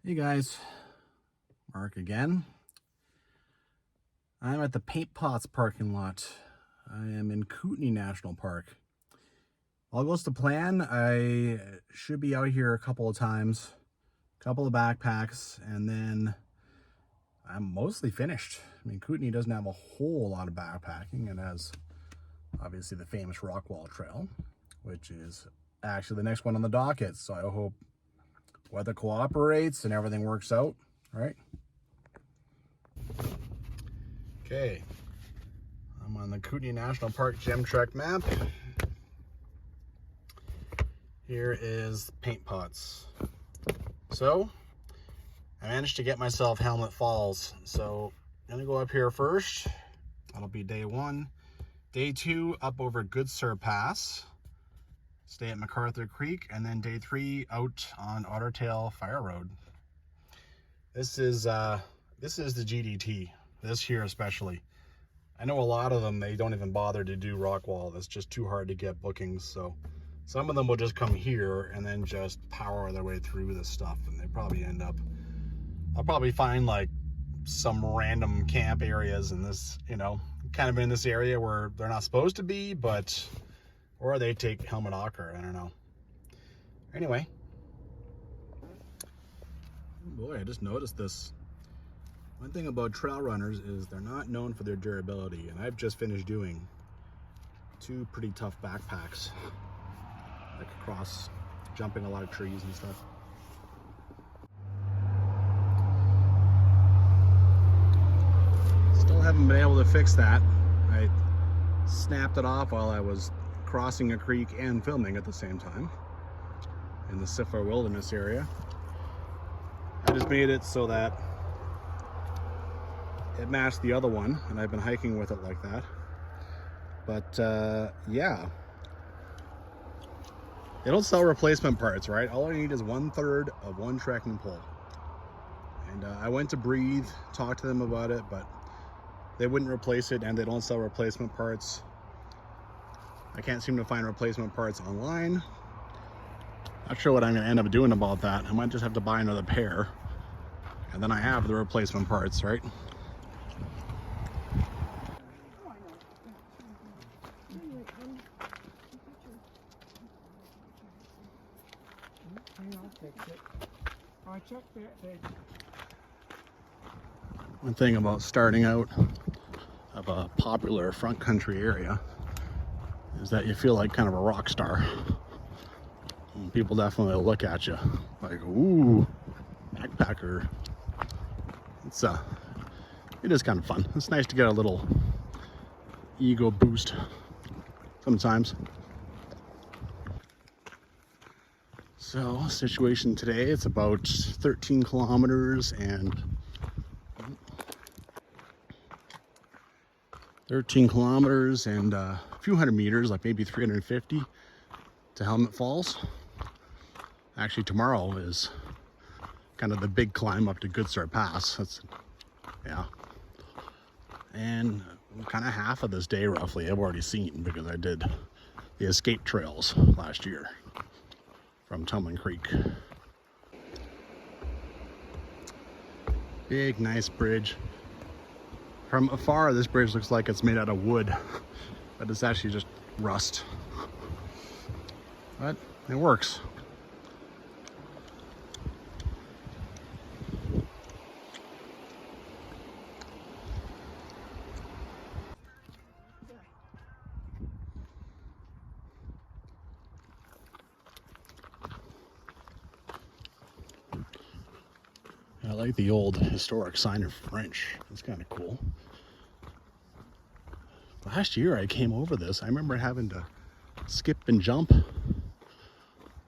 Hey guys, Mark again. I'm at the Paint Pots parking lot. I am in Kootenay National Park. All goes to plan. I should be out here a couple of times, a couple of backpacks, and then I'm mostly finished. I mean, Kootenay doesn't have a whole lot of backpacking. It has obviously the famous Rockwall Trail, which is actually the next one on the docket. So I hope weather cooperates and everything works out, right? Okay, I'm on the Kootenay National Park Gem Trek map. Here is Paint Pots. So, I managed to get myself Helmet Falls. So, I'm gonna go up here first. That'll be day one. Day two, up over Goodsir Pass. Stay at MacArthur Creek, and then day three out on Ottertail Fire Road. This is the GDT. This here especially. I know a lot of them, they don't even bother to do Rockwall. That's just too hard to get bookings. So some of them will just come here and then just power their way through this stuff, and they probably end up, I'll probably find like some random camp areas in this, you know, kind of in this area where they're not supposed to be, but or they take helmet ochre, I don't know. Anyway. Boy, I just noticed this. One thing about trail runners is they're not known for their durability, and I've just finished doing two pretty tough backpacks, like across, jumping a lot of trees and stuff. Still haven't been able to fix that. I snapped it off while I was crossing a creek and filming at the same time in the Sifar Wilderness area. I just made it so that it matched the other one, and I've been hiking with it like that. But yeah, they don't sell replacement parts, right? All I need is 1/3 of one trekking pole. And I went to Breathe, talked to them about it, but they wouldn't replace it, and they don't sell replacement parts. I can't seem to find replacement parts online. Not sure what I'm gonna end up doing about that. I might just have to buy another pair, and then I have the replacement parts, right? One thing about starting out of a popular front country area is that you feel like kind of a rock star. And people definitely look at you like, ooh, backpacker. It is kind of fun. It's nice to get a little ego boost sometimes. So, situation today, it's about 13 kilometers and a few hundred meters, like maybe 350 to Helmet Falls. Actually, tomorrow is kind of the big climb up to Goodsir Pass. Yeah. And kind of half of this day roughly I've already seen, because I did the escape trails last year from Tumbling Creek. Big, nice bridge. From afar, this bridge looks like it's made out of wood, but it's actually just rust. But it works. I like the old historic sign in French. It's kind of cool. Last year I came over this. I remember having to skip and jump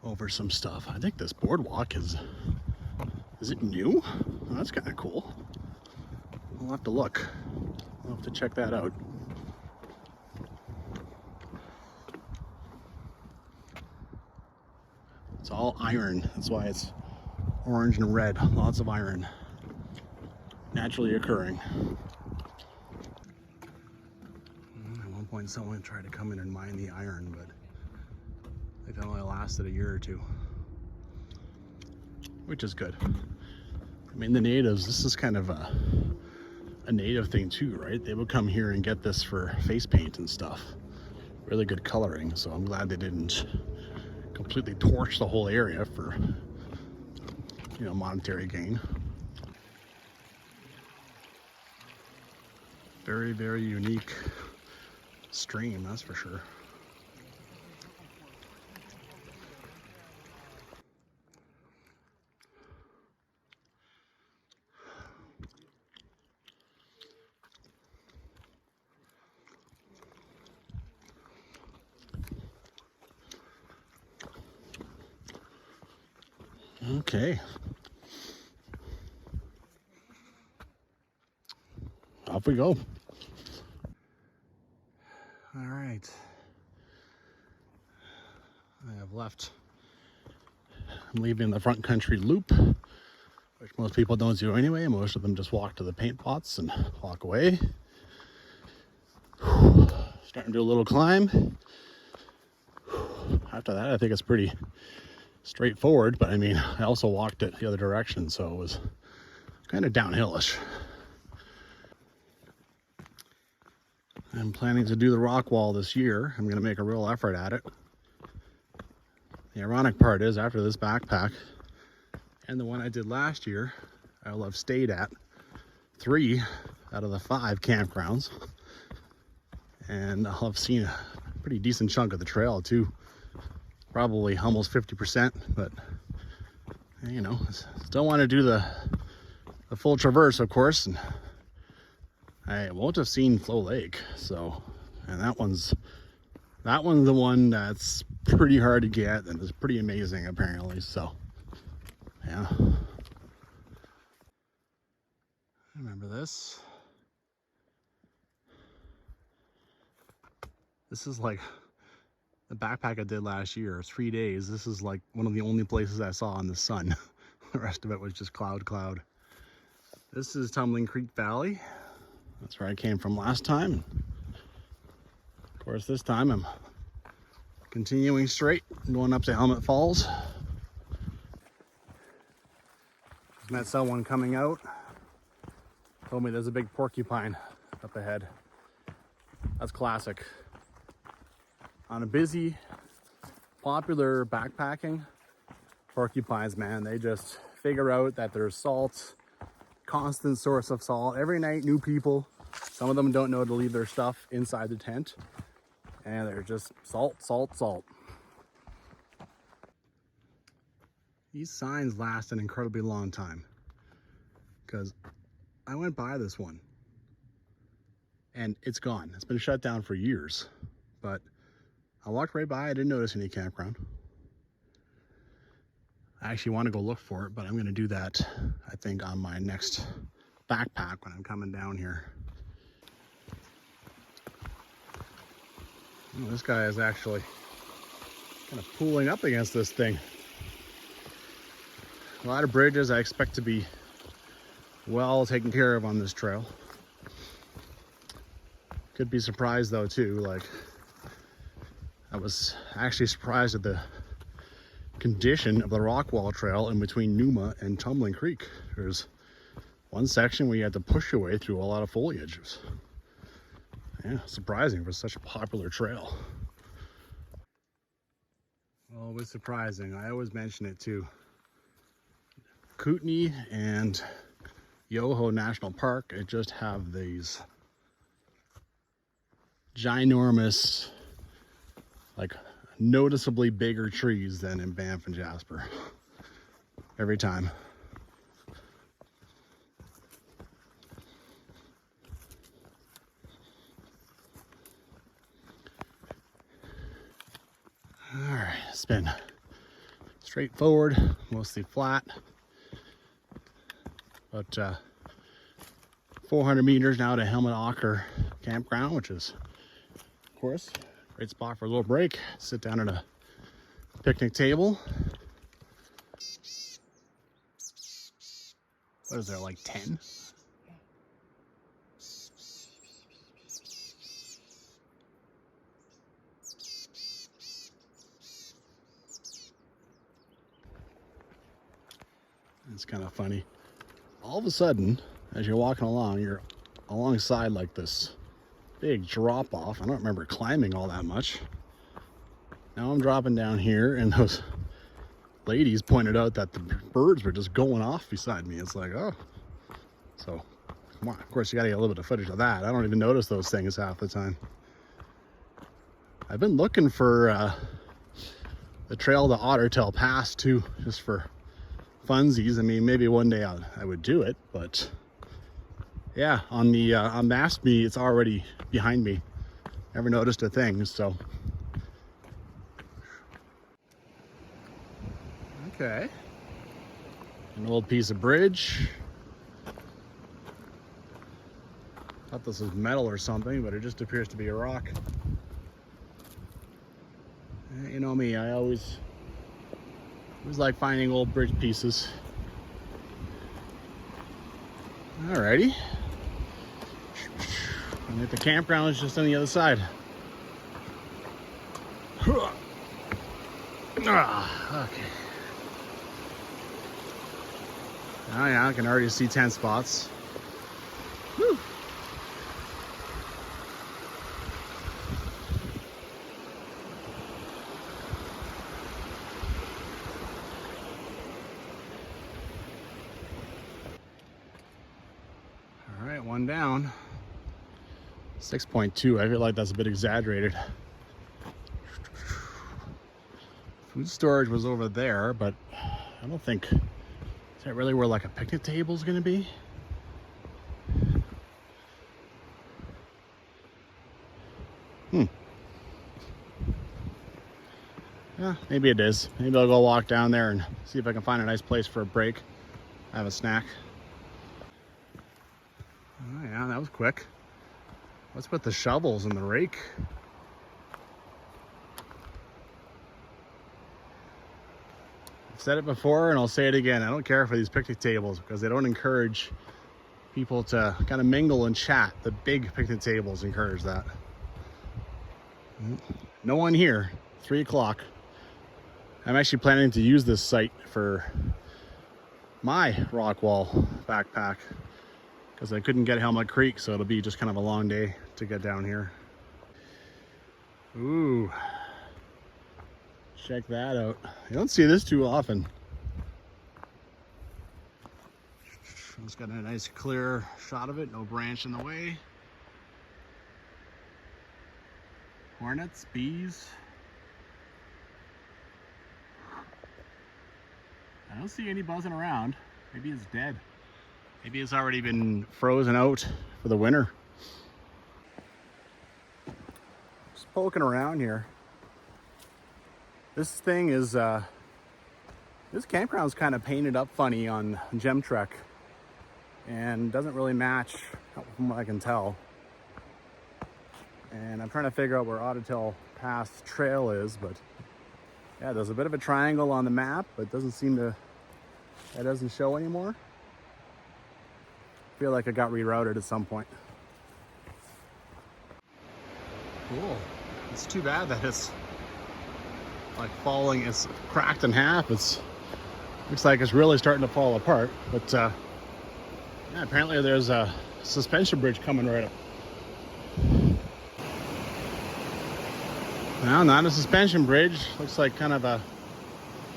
over some stuff. I think this boardwalk is it new? Oh, that's kind of cool. We'll have to look. We'll have to check that out. It's all iron. That's why it's orange and red. Lots of iron. Naturally occurring. At one point someone tried to come in and mine the iron, but I think it only lasted a year or two, which is good. I mean, the natives, this is kind of a native thing too, right? They would come here and get this for face paint and stuff. Really good coloring, so I'm glad they didn't completely torch the whole area for, you know, monetary gain. Very, very unique stream, that's for sure. Okay. Off we go. All right. I have left. I'm leaving the front country loop, which most people don't do anyway. Most of them just walk to the paint pots and walk away. Starting to do a little climb. After that, I think it's pretty straightforward, but I mean, I also walked it the other direction, so it was kind of downhillish. I'm planning to do the Rockwall this year. I'm going to make a real effort at it. The ironic part is, after this backpack and the one I did last year, I'll have stayed at 3 out of the 5 campgrounds, and I'll have seen a pretty decent chunk of the trail too. Probably almost 50%, but you know, still want to do the full traverse, of course. And I won't have seen Flow Lake, so, and that one's the one that's pretty hard to get and is pretty amazing apparently. So yeah, I remember this. This is like the backpack I did last year, 3 days. This is like one of the only places I saw in the sun. The rest of it was just cloud. This is Tumbling Creek Valley. That's where I came from last time. Of course, this time I'm continuing straight, going up to Helmet Falls. Just met someone coming out. Told me there's a big porcupine up ahead. That's classic. On a busy, popular backpacking, porcupines, man, they just figure out that there's salt, constant source of salt. Every night, new people. Some of them don't know to leave their stuff inside the tent, and they're just salt. These signs last an incredibly long time, because I went by this one and it's gone. It's been shut down for years, but I walked right by. I didn't notice any campground. I actually want to go look for it, but I'm going to do that, I think, on my next backpack when I'm coming down here. Oh, this guy is actually kind of pulling up against this thing. A lot of bridges I expect to be well taken care of on this trail. Could be surprised though too, like I was actually surprised at the condition of the Rockwall trail in between Numa and Tumbling Creek. There's one section where you had to push your way through a lot of foliage. It was, yeah, surprising for such a popular trail. Always surprising. I always mention it too. Kootenay and Yoho National Park, it just have these ginormous, like noticeably bigger trees than in Banff and Jasper. Every time. All right, it's been straightforward, mostly flat. About 400 meters now to Helmet Ocker campground, which is, of course, a great spot for a little break. Sit down at a picnic table. What is there, like 10? It's kind of funny. all of a sudden, as you're walking along, you're alongside like this big drop off. I don't remember climbing all that much. Now I'm dropping down here, and those ladies pointed out that the birds were just going off beside me. It's like, oh. So, come on. Of course, you gotta get a little bit of footage of that. I don't even notice those things half the time. I've been looking for the trail to Ottertail Pass too, just for funsies. I mean, maybe one day I would do it, but yeah, on the on Maps Me, it's already behind me. Never noticed a thing, so. Okay. An old piece of bridge. Thought this was metal or something, but it just appears to be a rock. You know me, I always like finding old bridge pieces. Alrighty. And the campground is just on the other side. Okay. Oh yeah, I can already see 10 spots. Whew. All right, one down. 6.2, I feel like that's a bit exaggerated. Food storage was over there, but I don't think, is that really where like a picnic table is going to be? Yeah, maybe it is. Maybe I'll go walk down there and see if I can find a nice place for a break. Have a snack. Oh yeah, that was quick. What's with the shovels and the rake? I've said it before and I'll say it again. I don't care for these picnic tables because they don't encourage people to kind of mingle and chat. The big picnic tables encourage that. No one here. 3 o'clock. I'm actually planning to use this site for my Rockwall backpack because I couldn't get Helmet Creek, so it'll be just kind of a long day to get down here. Ooh, check that out. You don't see this too often. It's got a nice clear shot of it, no branch in the way. Hornets, bees. I don't see any buzzing around. Maybe it's dead. Maybe it's already been frozen out for the winter. Just poking around here. This thing is, this campground's kind of painted up funny on GemTrek and doesn't really match from what I can tell. And I'm trying to figure out where Ottertail Pass Trail is, but yeah, there's a bit of a triangle on the map, but doesn't seem to, that doesn't show anymore. I feel like it got rerouted at some point. Cool. It's too bad that it's like falling, it's cracked in half. It's looks like it's really starting to fall apart, but yeah, apparently there's a suspension bridge coming right up. Well, not a suspension bridge. Looks like kind of a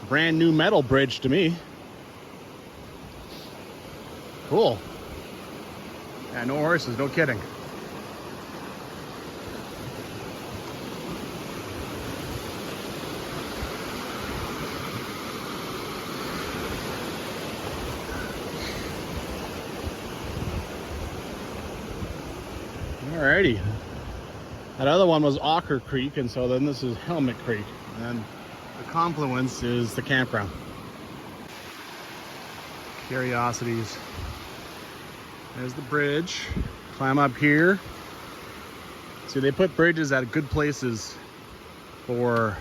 brand new metal bridge to me. Cool. Yeah, no horses, no kidding. Alrighty. That other one was Ocker Creek, and so then this is Helmet Creek. And then the confluence is the campground. Curiosities. There's the bridge. Climb up here. See, they put bridges at good places for,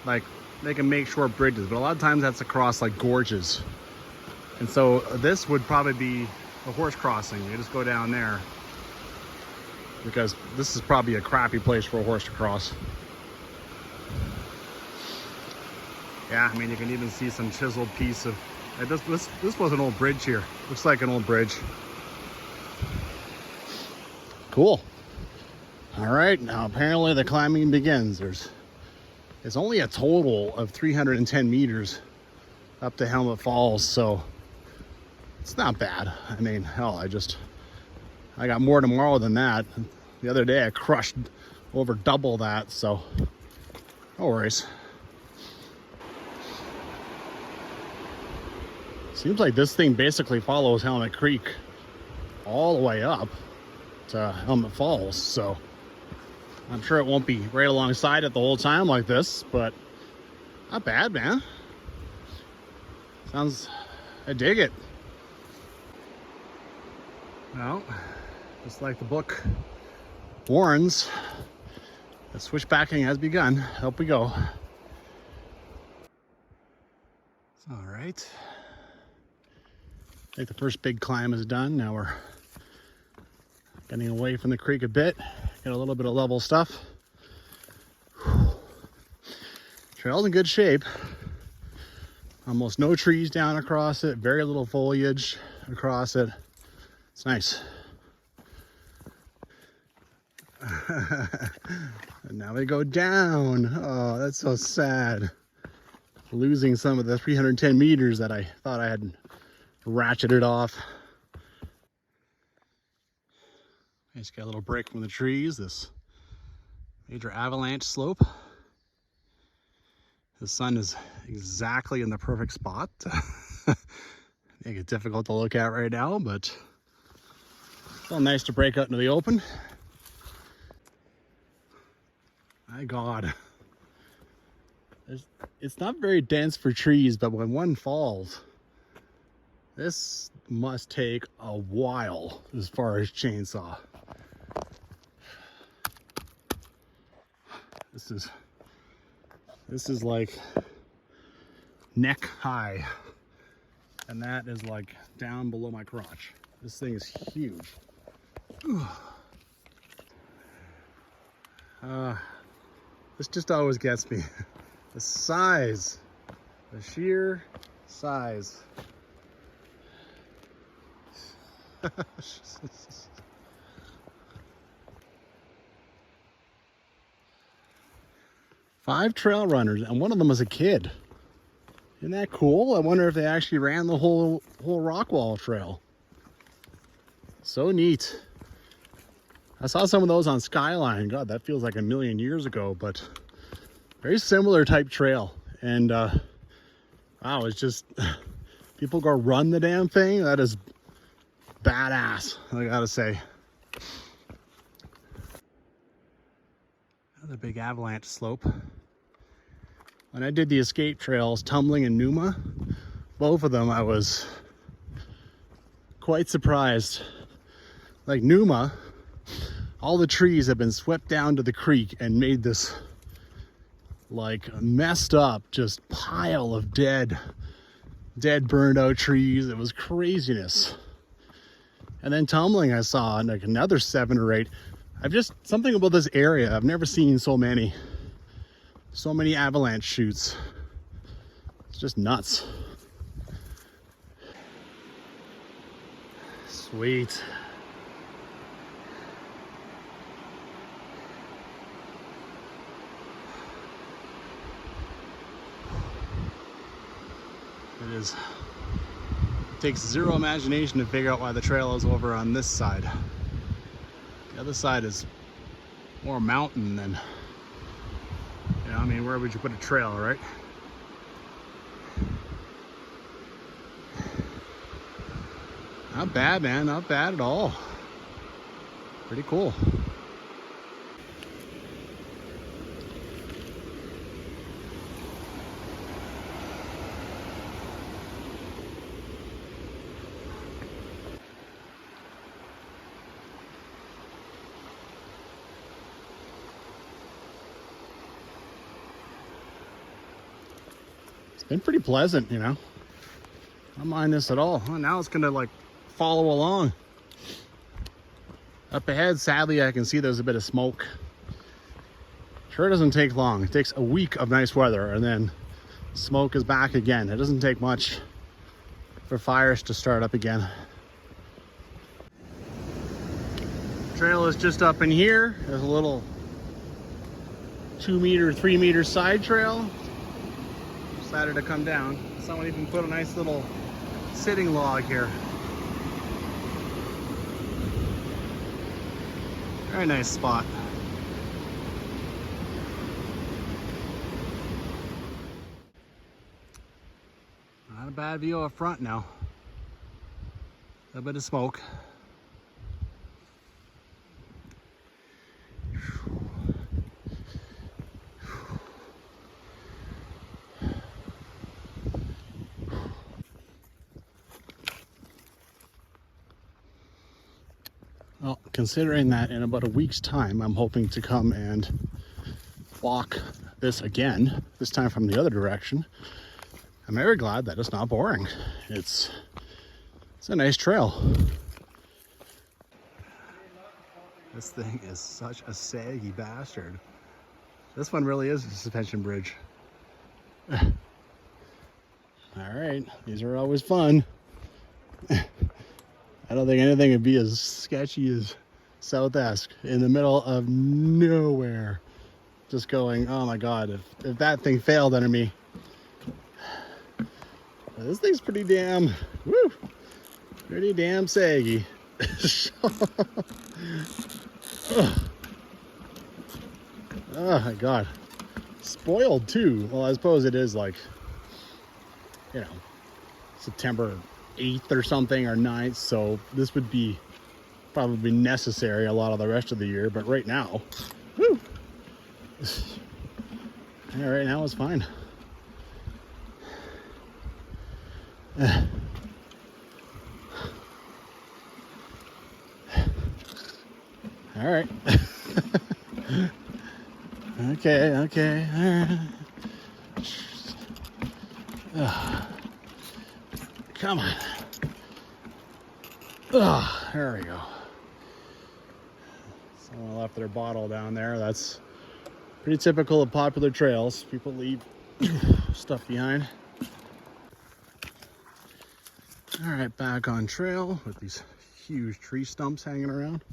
like, they can make short bridges, but a lot of times that's across like gorges. And so this would probably be a horse crossing. You just go down there, because this is probably a crappy place for a horse to cross. Yeah, I mean, you can even see some chiseled piece of This was an old bridge here. Looks like an old bridge. Cool. All right, now apparently the climbing begins. It's only a total of 310 meters up to Helmet Falls, so it's not bad. I mean, hell, I got more tomorrow than that. The other day I crushed over double that, so no worries. Seems like this thing basically follows Helmet Creek all the way up to Helmet Falls, so I'm sure it won't be right alongside it the whole time like this, but not bad, man. I dig it. Well, just like the book warns, the switchbacking has begun. Up we go. All right. I think the first big climb is done. Now we're getting away from the creek a bit. Get a little bit of level stuff. Trail's in good shape. Almost no trees down across it. Very little foliage across it. It's nice. And now we go down. Oh, that's so sad. Losing some of the 310 meters that I thought I had ratcheted off. I just got a little break from the trees. This major avalanche slope. The sun is exactly in the perfect spot. Make it difficult to look at right now, but still nice to break out into the open. My God. It's not very dense for trees, but when one falls, this must take a while as far as chainsaw. This is like neck high, and that is like down below my crotch. This thing is huge. This just always gets me. The size, the sheer size. Five trail runners, and one of them was a kid. Isn't that cool? I wonder if they actually ran the whole Rockwall trail. So neat. I saw some of those on Skyline. God, that feels like a million years ago, but very similar type trail. And wow, it's just people go run the damn thing. That is badass, I gotta say. Another big avalanche slope. When I did the escape trails, Tumbling and Numa, both of them I was quite surprised. Like Numa, all the trees have been swept down to the creek and made this like messed up just pile of dead burned out trees. It was craziness. And then Tumbling, I saw like another 7 or 8. Something about this area, I've never seen so many avalanche chutes. It's just nuts. Sweet. It takes zero imagination to figure out why the trail is over on this side. The other side is more mountain than, you know, I mean, where would you put a trail, right? Not bad, man, not bad at all. Pretty cool. Been pretty pleasant, you know. I don't mind this at all. Well, now it's gonna like follow along. Up ahead, sadly, I can see there's a bit of smoke. Sure doesn't take long. It takes a week of nice weather and then smoke is back again. It doesn't take much for fires to start up again. Trail is just up in here. There's a little 2 meter, 3 meter side trail. Decided to come down. Someone even put a nice little sitting log here. Very nice spot. Not a bad view up front now. A bit of smoke. Well, considering that in about a week's time, I'm hoping to come and walk this again, this time from the other direction. I'm very glad that it's not boring. It's a nice trail. This thing is such a saggy bastard. This one really is a suspension bridge. All right, these are always fun. I don't think anything would be as sketchy as South-esque in the middle of nowhere. Just going, oh my God, if that thing failed under me. This thing's pretty damn, woo, pretty damn saggy. Oh my God. Spoiled too. Well, I suppose it is like, you know, September 8th or something, or 9th, so this would be probably necessary a lot of the rest of the year, but right now, woo, yeah, right now it's fine. All right. Okay, all right. Come on. Oh, there we go. Someone left their bottle down there. That's pretty typical of popular trails. People leave stuff behind. All right, back on trail with these huge tree stumps hanging around.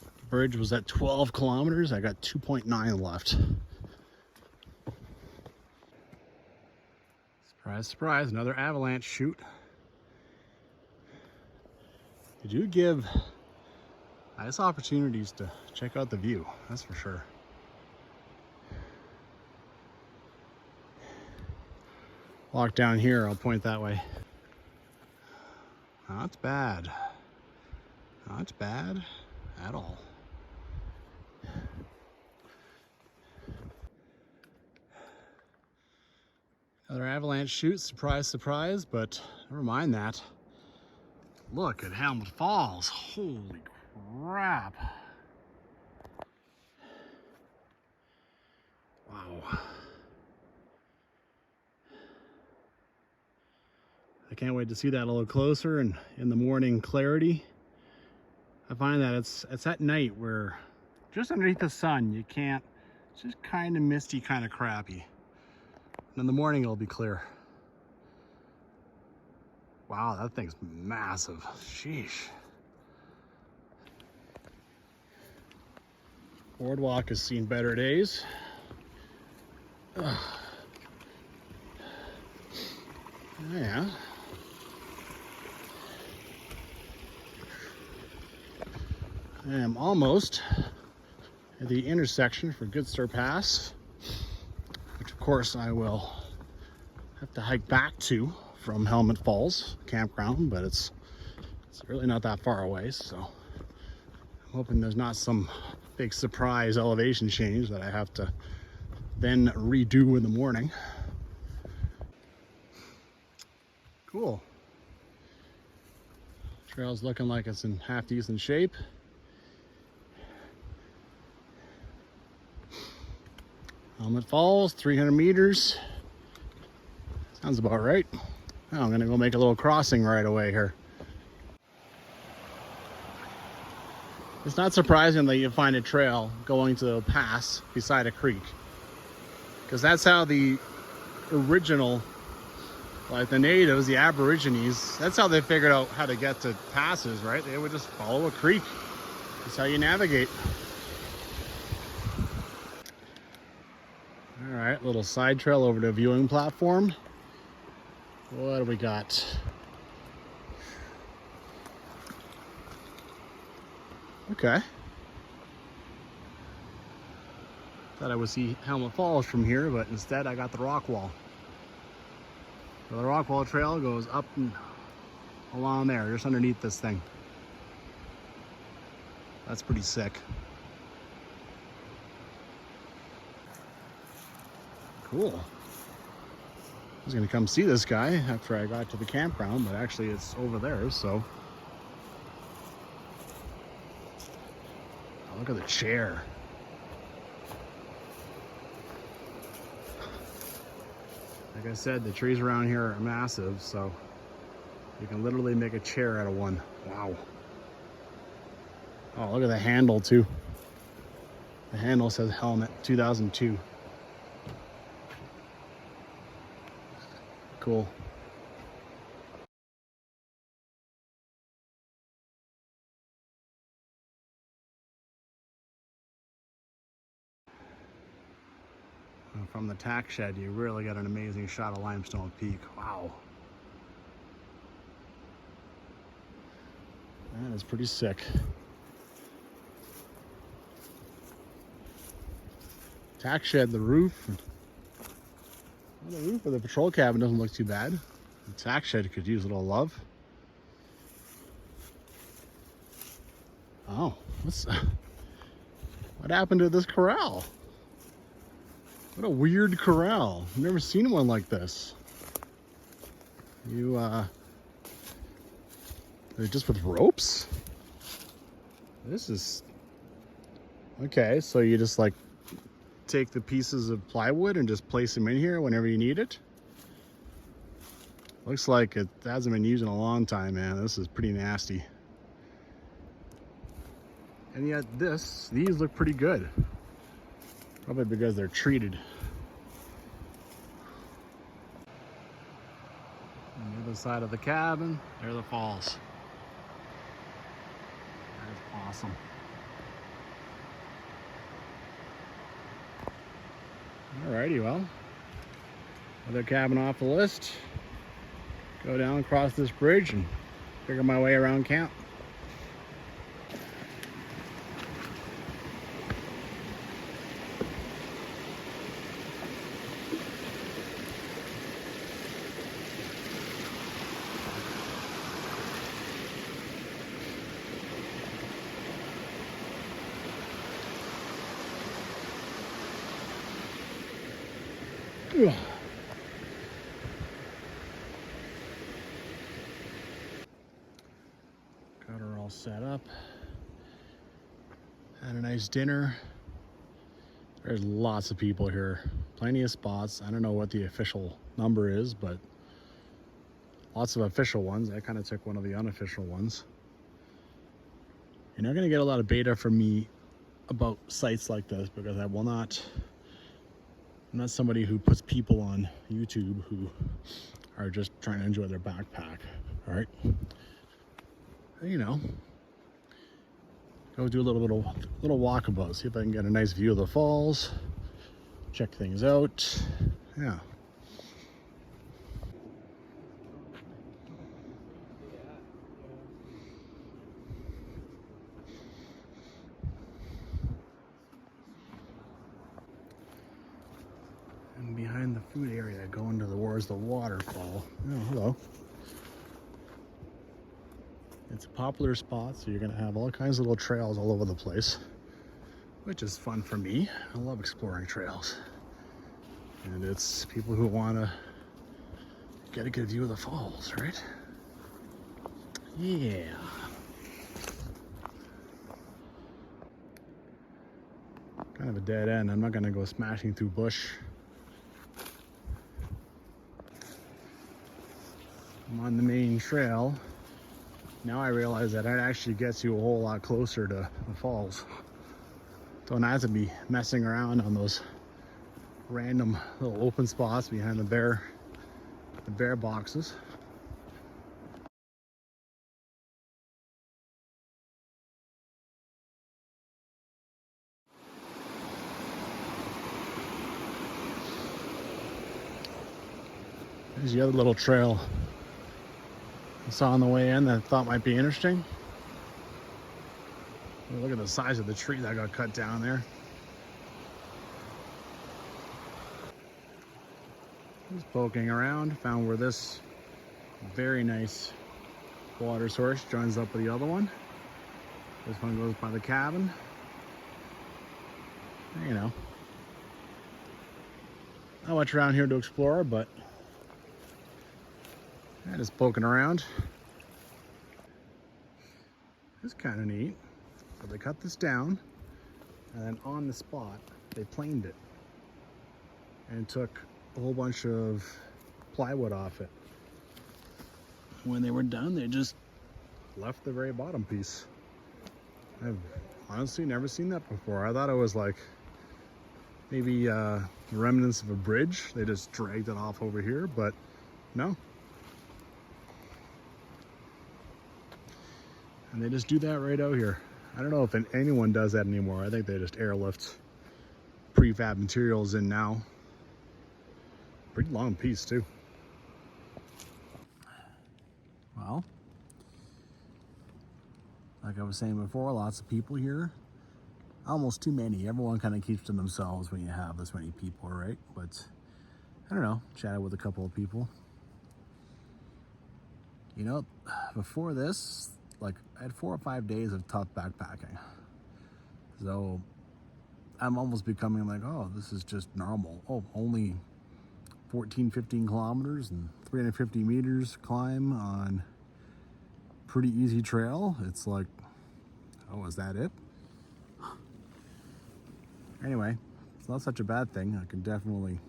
The bridge was at 12 kilometers. I got 2.9 left. Surprise, surprise, another avalanche chute. They do give nice opportunities to check out the view, that's for sure. Walk down here, I'll point that way. Not bad. Not bad at all. Another avalanche chute, surprise, surprise, but never mind that. Look at Hamlet Falls. Holy crap. Wow. I can't wait to see that a little closer and in the morning clarity. I find that it's at night where just underneath the sun you can't, it's just kind of misty, kind of crappy. And in the morning it'll be clear. Wow, that thing's massive. Sheesh. Boardwalk has seen better days. Ugh. Yeah. I am almost at the intersection for Goodsir Pass, which of course I will have to hike back to from Helmet Falls campground, but it's really not that far away, so I'm hoping there's not some big surprise elevation change that I have to then redo in the morning. Cool. Trail's looking like it's in half decent shape. Helmet Falls, 300 meters. Sounds about right. Oh, I'm gonna go make a little crossing right away here. It's not surprising that you find a trail going to a pass beside a creek, because that's how the original Like the natives, the Aborigines, that's how they figured out how to get to passes, right? They would just follow a creek. That's how you navigate. All right, little side trail over to a viewing platform. What do we got? Okay. Thought I would see Helmet Falls from here, but instead I got the Rockwall. So the Rockwall Trail goes up and along there, just underneath this thing. That's pretty sick. Cool. I was gonna come see this guy after I got to the campground, but actually it's over there, so. Oh, look at the chair. Like I said, the trees around here are massive, so you can literally make a chair out of one. Wow. Oh, look at the handle too. The handle says Helmet 2002. Cool. From the tack shed, you really got an amazing shot of Limestone Peak. Wow. That is pretty sick. Tack shed, the roof. Well, the roof of the patrol cabin doesn't look too bad. The tack shed could use a little love. Oh, what happened to this corral? What a weird corral. I've never seen one like this. They're just with ropes? This is, okay, so you just like take the pieces of plywood and just place them in here whenever you need it. Looks like it hasn't been used in a long time, man. This is pretty nasty. And yet these look pretty good. Probably because they're treated. On the other side of the cabin, there are the falls. That is awesome. Alrighty, well, another cabin off the list. Go down across this bridge and figure my way around camp. Got her all set up. Had a nice dinner. There's lots of people here. Plenty of spots. I don't know what the official number is, but lots of official ones. I kind of took one of the unofficial ones. You're not going to get a lot of beta from me about sites like this because I'm not somebody who puts people on YouTube who are just trying to enjoy their backpack, all right? You know, go do a little walkabout, see if I can get a nice view of the falls, check things out, yeah. And behind the food area, going towards the waterfall. Oh, hello. It's a popular spot, so you're gonna have all kinds of little trails all over the place, which is fun for me. I love exploring trails. And it's people who wanna get a good view of the falls, right? Yeah. Kind of a dead end. I'm not gonna go smashing through bush. I'm on the main trail. Now I realize that it actually gets you a whole lot closer to the falls. Don't have to be messing around on those random little open spots behind the bare the bear boxes. There's the other little trail I saw on the way in that I thought might be interesting. Look at the size of the tree that got cut down there. Just poking around, found where this very nice water source joins up with the other one. This one goes by the cabin. You know, not much around here to explore, but yeah, just poking around. It's kind of neat. So they cut this down, and then on the spot, they planed it and took a whole bunch of plywood off it. When they were done, they just left the very bottom piece. I've honestly never seen that before. I thought it was like maybe remnants of a bridge. They just dragged it off over here, but no. And they just do that right out here. I don't know if anyone does that anymore. I think they just airlift prefab materials in now. Pretty long piece too. Well, like I was saying before, lots of people here. Almost too many. Everyone kind of keeps to themselves when you have this many people, right? But I don't know, chatted with a couple of people. You know, before this, like I had 4 or 5 days of tough backpacking. So I'm almost becoming like, oh, this is just normal. Oh, only 14, 15 kilometers and 350 meters climb on pretty easy trail. It's like, oh, is that it? Anyway, it's not such a bad thing. I can definitely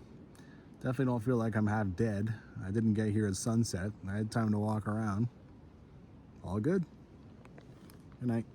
don't feel like I'm half dead. I didn't get here at sunset. I had time to walk around. All good. Good night.